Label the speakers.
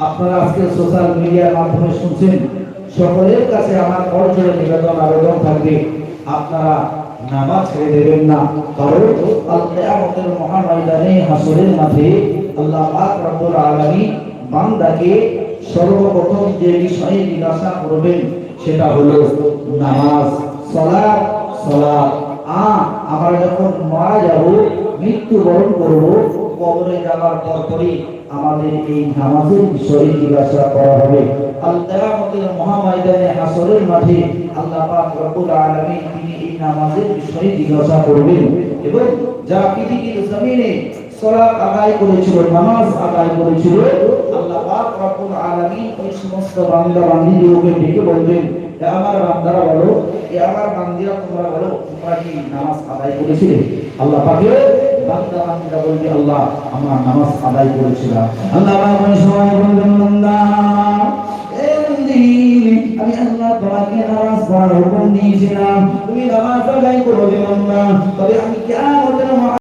Speaker 1: আপনারা আজকে সোশ্যাল মিডিয়ার মাধ্যমে শুনছেন, সকলের কাছে আমার করজোড়ে নিবেদন আবেদন থাকবে, আপনারা নামাজ ছেড়ে দেবেন না। কারণ কিয়ামতের মহান ময়দানে হাসরের মাঠে আল্লাহ পাক রব্বুল আলামিন বান্দাকে সর্বপ্রথম যে বিষয়ে জিজ্ঞাসা করবেন সেটা হলো নামাজ, সালাত। সালাত আমরা যখন মারা যাব, মৃত্যুবরণ করব, কবরে যাওয়ার পরপরই আমাদের এই নামাজের বিষয়ে জিজ্ঞাসা করা হবে। কিয়ামতের মহাময়দানে হাসরের মাঠে আল্লাহ পাক রব্বুল আলামিন তিনি এই নামাজের বিষয়ে জিজ্ঞাসা করবেন। এবং যারা পৃথিবীর জমিনে সালাত আদায় করেছিল, নামাজ আদায় করেছিল, আল্লাহ পাক রব্বুল আলামিন ওই সমস্ত বান্দা বান্দীদেরকে ডেকে বলবেন, হে আমার বান্দারা বলো, হে আমার বান্দীরা তোমরা বলো, তোমরা কি নামাজ আদায় করেছিলে? আল্লাহ পাকের বান্দা বান্দীরা বলবে, আল্লাহ আমরা নামাজ আদায় করেছিলাম। আল্লাহ পাক ওই সময় বলবেন, বান্দা আমি আল্লাহ তোমাকে নামাজ পড়ার হুকুম দিয়েছিলাম, তুমি নামাজ আদায় করবে বান্দা, তবে আমি কিয়ামতের